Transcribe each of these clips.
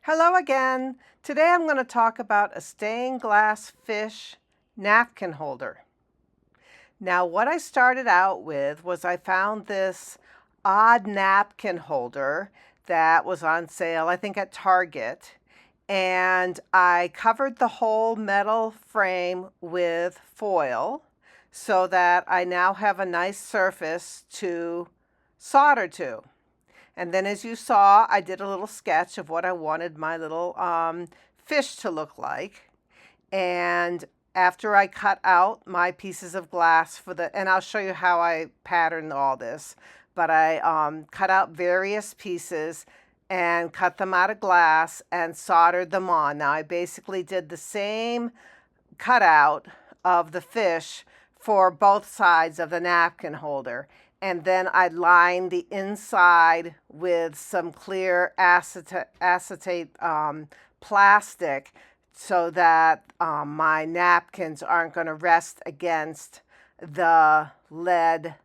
Hello again. Today I'm going to talk about a stained glass fish napkin holder. Now what I started out with was I found this odd napkin holder that was on sale, I think at Target, and I covered the whole metal frame with foil so that I now have a nice surface to solder to. And then as you saw, I did a little sketch of what I wanted my little fish to look like. And after I cut out my pieces of glass and I'll show you how I patterned all this, but I cut out various pieces and cut them out of glass and soldered them on. Now I basically did the same cutout of the fish for both sides of the napkin holder. And then I lined the inside with some clear acetate plastic so that my napkins aren't going to rest against the lead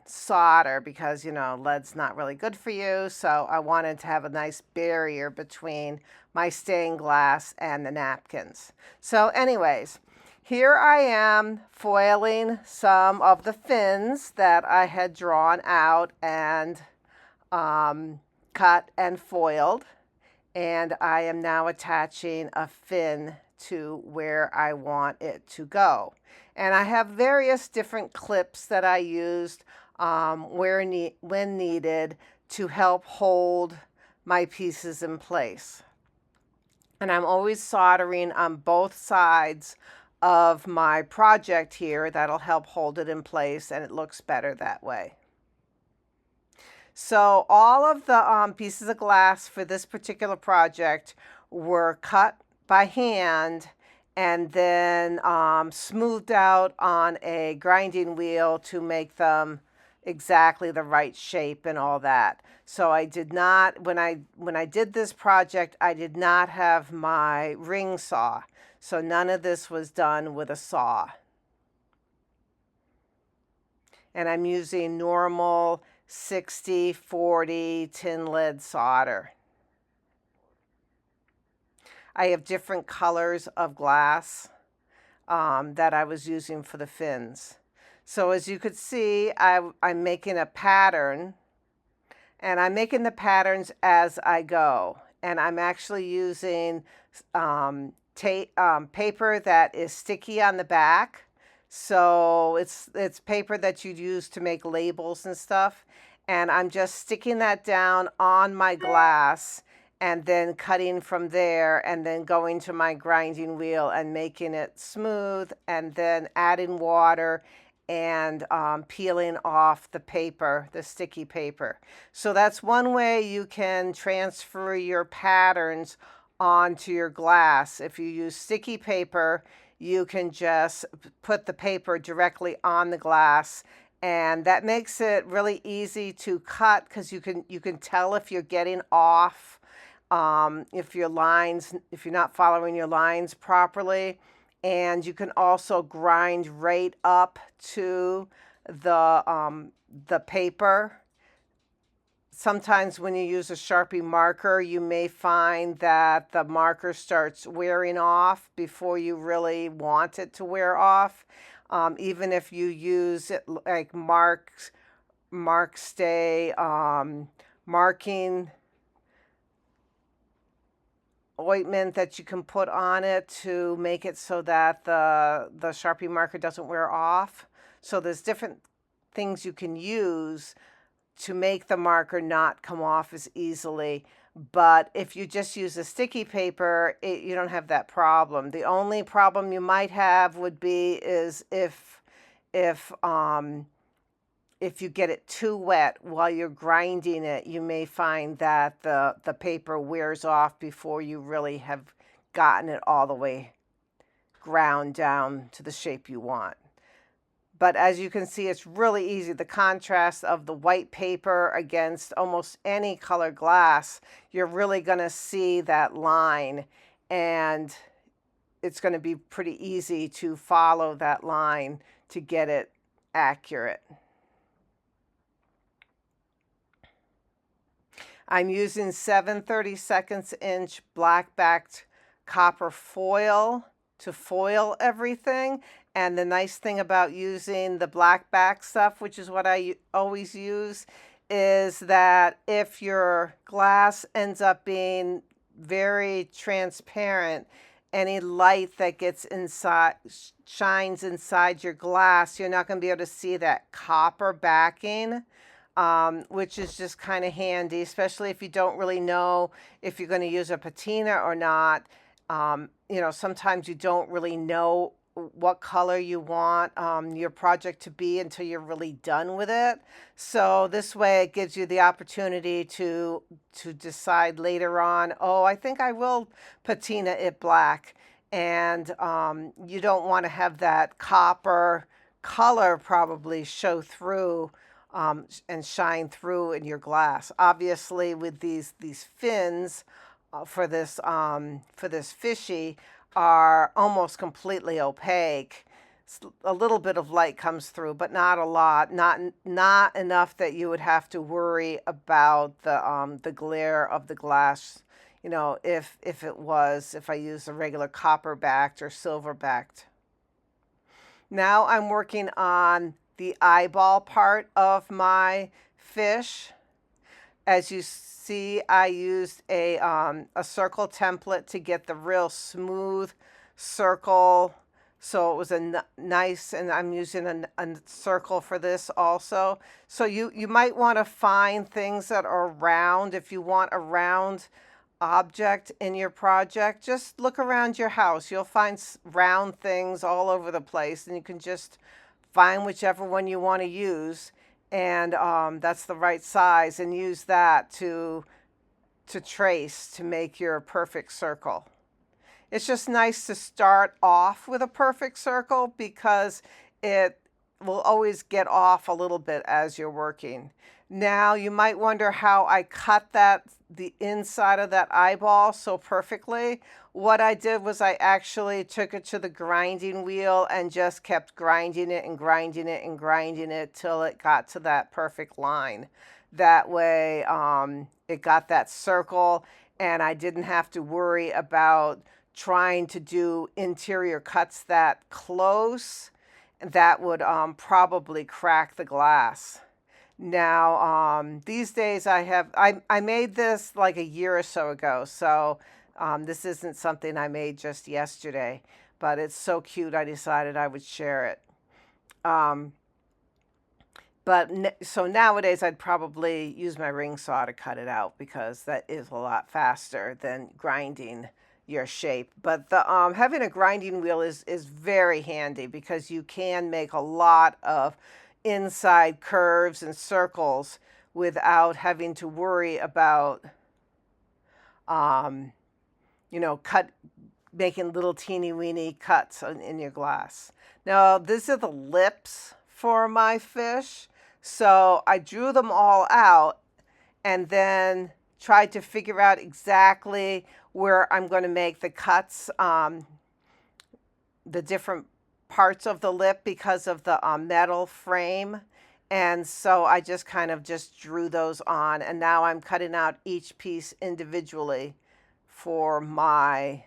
solder because, you know, lead's not really good for you. So I wanted to have a nice barrier between my stained glass and the napkins. So anyways, here I am foiling some of the fins that I had drawn out and cut and foiled. And I am now attaching a fin to where I want it to go. And I have various different clips that I used when needed to help hold my pieces in place. And I'm always soldering on both sides of my project here. That'll help hold it in place, and it looks better that way. So all of the pieces of glass for this particular project were cut by hand and then smoothed out on a grinding wheel to make them exactly the right shape and all that. So I did not, when I did this project, I did not have my ring saw. So none of this was done with a saw. And I'm using normal 60/40 tin lead solder. I have different colors of glass that I was using for the fins. So as you could see, I'm making a pattern, and I'm making the patterns as I go. And I'm actually using paper that is sticky on the back. So it's paper that you'd use to make labels and stuff. And I'm just sticking that down on my glass and then cutting from there and then going to my grinding wheel and making it smooth and then adding water and peeling off the paper, the sticky paper. So that's one way you can transfer your patterns onto your glass. If you use sticky paper, you can just put the paper directly on the glass, and that makes it really easy to cut because you can tell if you're getting off, if you're not following your lines properly. And you can also grind right up to the paper. Sometimes when you use a Sharpie marker, you may find that the marker starts wearing off before you really want it to wear off. Even if you use it like Markstay marking ointment that you can put on it to make it so that the Sharpie marker doesn't wear off. So there's different things you can use to make the marker not come off as easily. But if you just use a sticky paper, you don't have that problem. The only problem you might have would be is if you get it too wet while you're grinding it, you may find that the paper wears off before you really have gotten it all the way ground down to the shape you want. But as you can see, it's really easy. The contrast of the white paper against almost any color glass, you're really going to see that line, and it's going to be pretty easy to follow that line to get it accurate. I'm using 7/32 inch black backed copper foil to foil everything. And the nice thing about using the black back stuff, which is what I always use, is that if your glass ends up being very transparent, any light that gets inside, shines inside your glass, you're not going to be able to see that copper backing, which is just kind of handy, especially if you don't really know if you're going to use a patina or not. Sometimes you don't really know what color you want your project to be until you're really done with it. So this way it gives you the opportunity to decide later on, oh, I think I will patina it black. And you don't want to have that copper color probably show through and shine through in your glass. Obviously, with these fins for this fishy are almost completely opaque. A little bit of light comes through, but not a lot. Not enough that you would have to worry about the glare of the glass. If I use a regular copper backed or silver backed. Now I'm working on the eyeball part of my fish. As you see, I used a circle template to get the real smooth circle. So it was nice, and I'm using a circle for this also. So you might want to find things that are round. If you want a round object in your project, just look around your house. You'll find round things all over the place, and you can just find whichever one you want to use, and that's the right size, and use that to trace to make your perfect circle. It's just nice to start off with a perfect circle because it will always get off a little bit as you're working. Now you might wonder how I cut the inside of that eyeball so perfectly. What I did was I actually took it to the grinding wheel and just kept grinding it and grinding it and grinding it till it got to that perfect line. That way it got that circle, and I didn't have to worry about trying to do interior cuts that close. That would probably crack the glass. Now, these days I made this like a year or so ago, so this isn't something I made just yesterday, but it's so cute I decided I would share it. So nowadays I'd probably use my ring saw to cut it out because that is a lot faster than grinding your shape. But having a grinding wheel is very handy because you can make a lot of inside curves and circles without having to worry about making little teeny weeny cuts in your glass. Now these are the lips for my fish, so I drew them all out and then tried to figure out exactly where I'm going to make the cuts, the different parts of the lip because of the metal frame. And so I just kind of drew those on, and now I'm cutting out each piece individually for my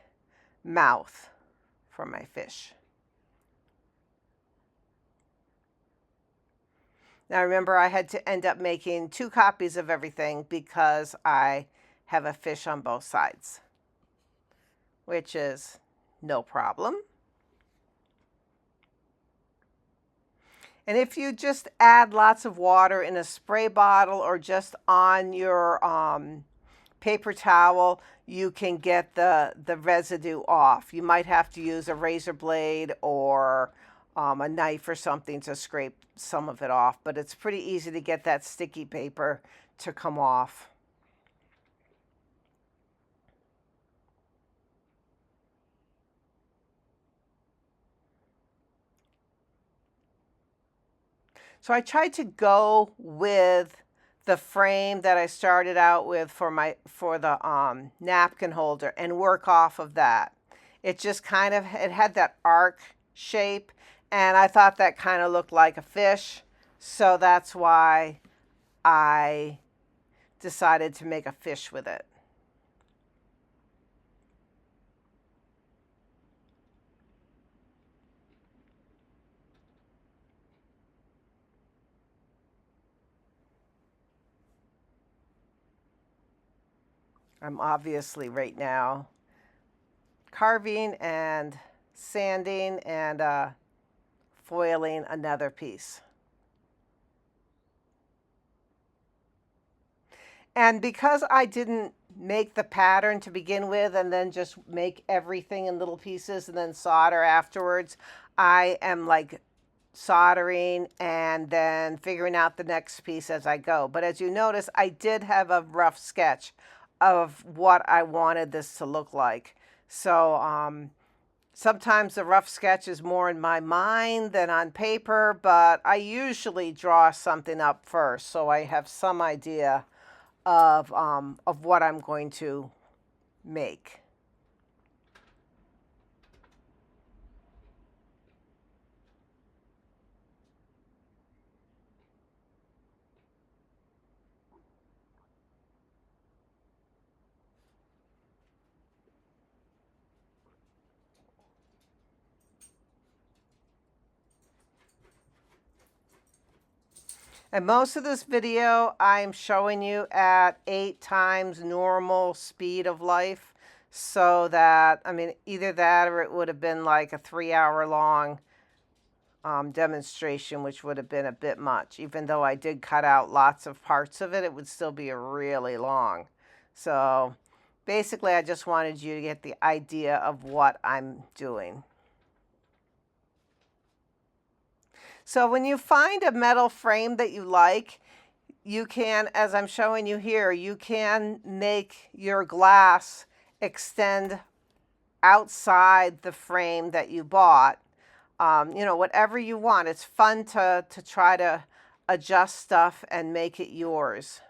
mouth for my fish. Now remember, I had to end up making 2 copies of everything because I have a fish on both sides, which is no problem. And if you just add lots of water in a spray bottle or just on your paper towel, you can get the residue off. You might have to use a razor blade or a knife or something to scrape some of it off, but it's pretty easy to get that sticky paper to come off. So I tried to go with the frame that I started out with for the napkin holder and work off of that. It just it had that arc shape, and I thought that kind of looked like a fish, so that's why I decided to make a fish with it. I'm obviously right now carving and sanding and foiling another piece. And because I didn't make the pattern to begin with and then just make everything in little pieces and then solder afterwards, I am like soldering and then figuring out the next piece as I go. But as you notice, I did have a rough sketch of what I wanted this to look like. So sometimes the rough sketch is more in my mind than on paper, but I usually draw something up first so I have some idea of what I'm going to make. And most of this video I'm showing you at 8 times normal speed of life, so that, I mean, either that or it would have been like a 3-hour long demonstration, which would have been a bit much. Even though I did cut out lots of parts of it, it would still be really long. So basically I just wanted you to get the idea of what I'm doing. So when you find a metal frame that you like, you can, as I'm showing you here, you can make your glass extend outside the frame that you bought. You know, whatever you want. It's fun to try to adjust stuff and make it yours.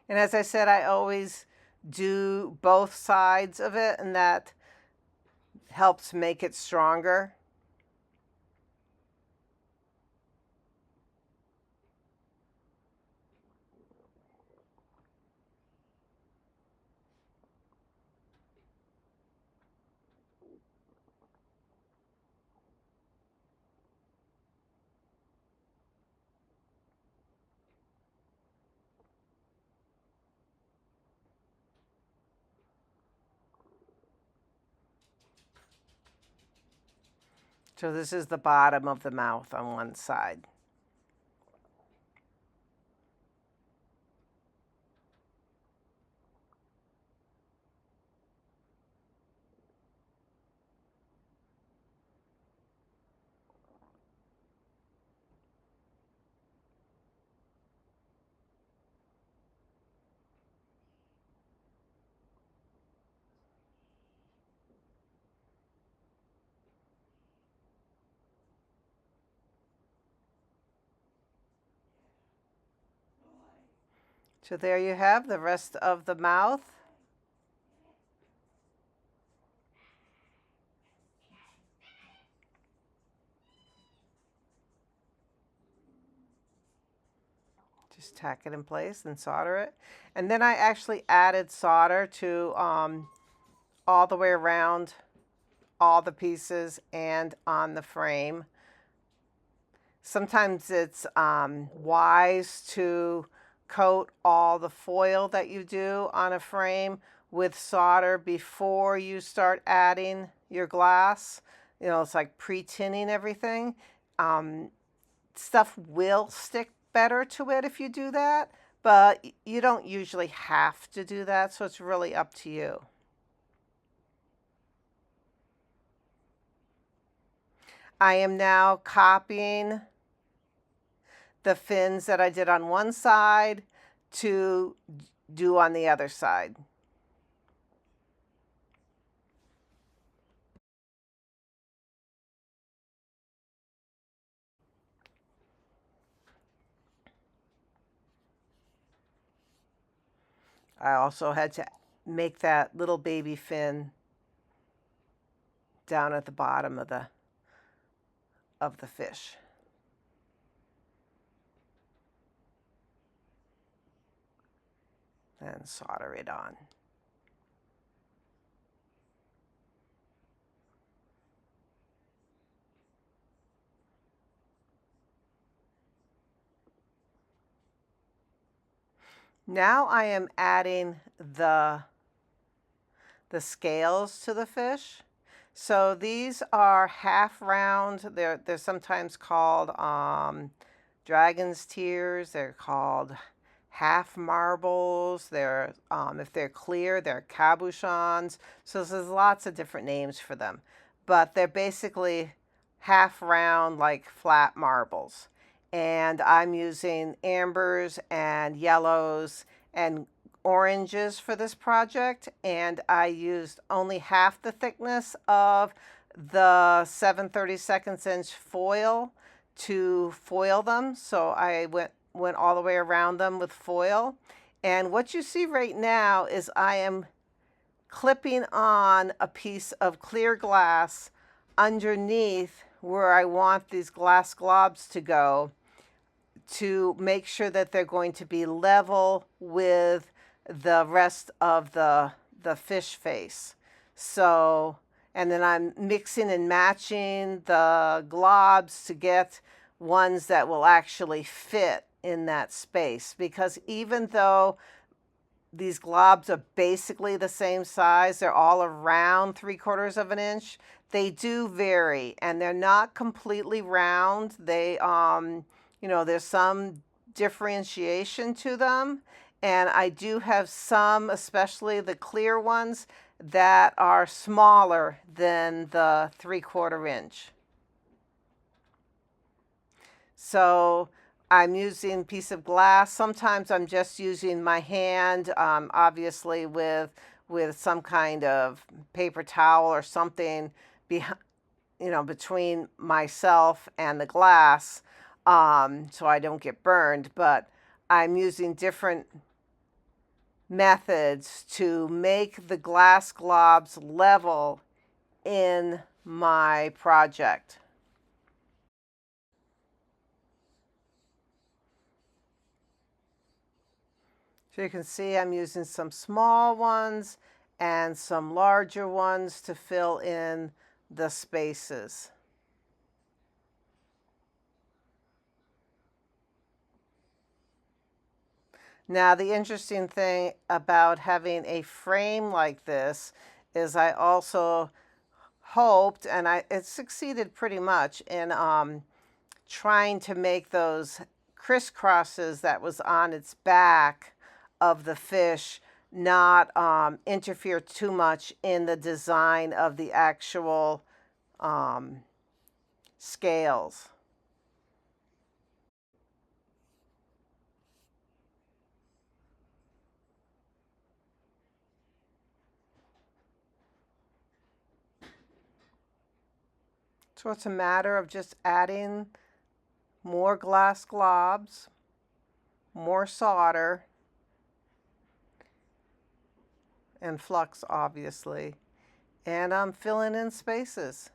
And as I said, I always do both sides of it, and that helps make it stronger. So this is the bottom of the mouth on one side. So there you have the rest of the mouth. Just tack it in place and solder it. And then I actually added solder to all the way around all the pieces and on the frame. Sometimes it's wise to coat all the foil that you do on a frame with solder before you start adding your glass. You know, it's like pre-tinning everything. Stuff will stick better to it if you do that, but you don't usually have to do that, so it's really up to you. I am now copying the fins that I did on one side to do on the other side. I also had to make that little baby fin down at the bottom of the fish. And solder it on. Now I am adding the scales to the fish. So these are half round. They're sometimes called dragon's tears. They're called half marbles. They're if they're clear, they're cabochons. So there's lots of different names for them, but they're basically half round, like flat marbles. And I'm using ambers and yellows and oranges for this project, and I used only half the thickness of the 7/32 inch foil to foil them. So I went all the way around them with foil. And what you see right now is I am clipping on a piece of clear glass underneath where I want these glass globs to go, to make sure that they're going to be level with the rest of the fish face. So, and then I'm mixing and matching the globs to get ones that will actually fit in that space, because even though these globs are basically the same size, they're all around 3/4 of an inch, they do vary, and they're not completely round. They there's some differentiation to them, and I do have some, especially the clear ones, that are smaller than the 3/4 inch. So I'm using a piece of glass. Sometimes I'm just using my hand, obviously with some kind of paper towel or something behind, between myself and the glass, so I don't get burned. But I'm using different methods to make the glass globs level in my project. So you can see I'm using some small ones and some larger ones to fill in the spaces. Now, the interesting thing about having a frame like this is I also hoped, and it succeeded pretty much in trying to make those crisscrosses that was on its back of the fish not interfere too much in the design of the actual scales. So it's a matter of just adding more glass globs, more solder, and flux, obviously, and I'm filling in spaces.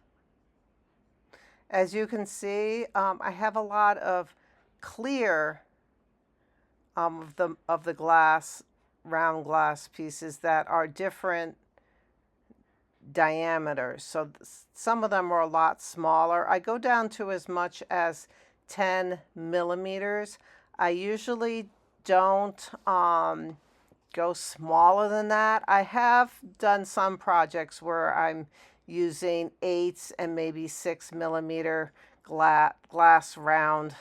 As you can see, I have a lot of clear of the glass, round glass pieces that are different diameters. So some of them are a lot smaller. I go down to as much as 10 millimeters. I usually don't go smaller than that. I have done some projects where I'm using 8 and maybe 6 millimeter glass round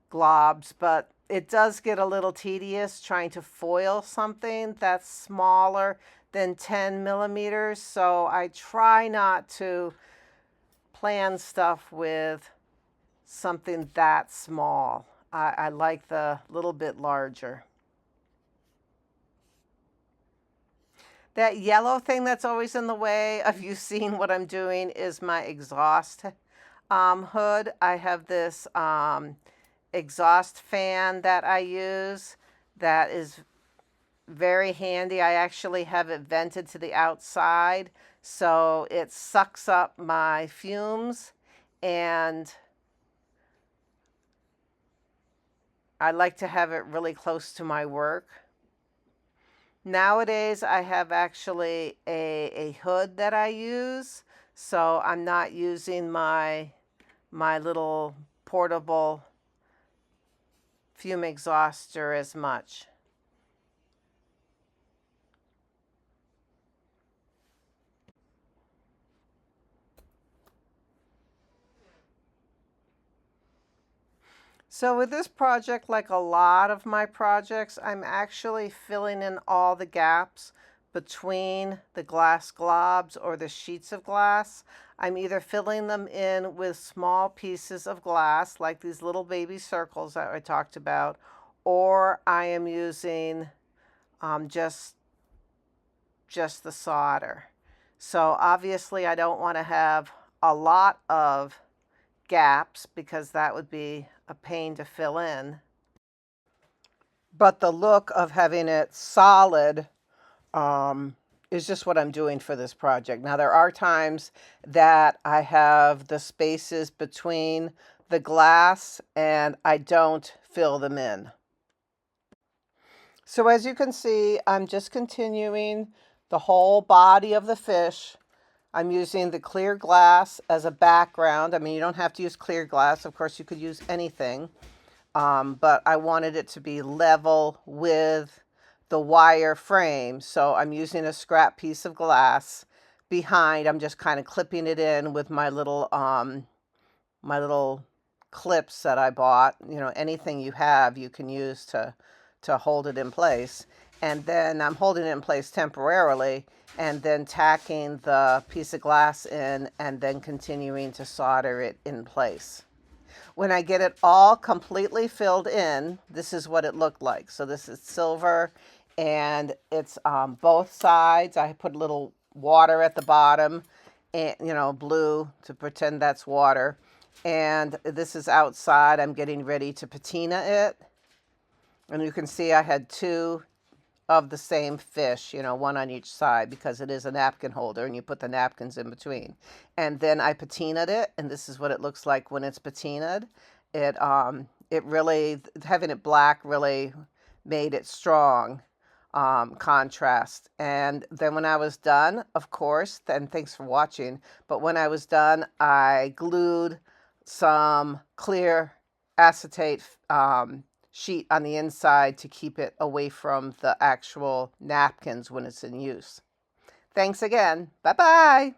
globs, but it does get a little tedious trying to foil something that's smaller than 10 millimeters. So I try not to plan stuff with something that small. I like the little bit larger. That yellow thing that's always in the way of you seeing what I'm doing is my exhaust hood. I have this exhaust fan that I use that is very handy. I actually have it vented to the outside, so it sucks up my fumes, and I like to have it really close to my work. Nowadays, I have actually a hood that I use, so I'm not using my little portable fume exhauster as much. So with this project, like a lot of my projects, I'm actually filling in all the gaps between the glass globs or the sheets of glass. I'm either filling them in with small pieces of glass, like these little baby circles that I talked about, or I am using just the solder. So obviously I don't want to have a lot of gaps because that would be a pain to fill in. But the look of having it solid is just what I'm doing for this project. Now, there are times that I have the spaces between the glass and I don't fill them in. So as you can see, I'm just continuing the whole body of the fish. I'm using the clear glass as a background. I mean, you don't have to use clear glass. Of course, you could use anything. But I wanted it to be level with the wire frame. So I'm using a scrap piece of glass behind. I'm just kind of clipping it in with my little clips that I bought. You know, anything you have, you can use to hold it in place. And then I'm holding it in place temporarily and then tacking the piece of glass in and then continuing to solder it in place. When I get it all completely filled in, this is what it looked like. So this is silver, and it's both sides. I put a little water at the bottom, and blue to pretend that's water. And this is outside. I'm getting ready to patina it. And you can see I had two of the same fish, one on each side, because it is a napkin holder and you put the napkins in between. And then I patinaed it, and this is what it looks like when it's patinaed. It really, having it black really made it strong contrast. And then when I was done, of course, and thanks for watching, but when I was done, I glued some clear acetate sheet on the inside to keep it away from the actual napkins when it's in use. Thanks again. Bye-bye.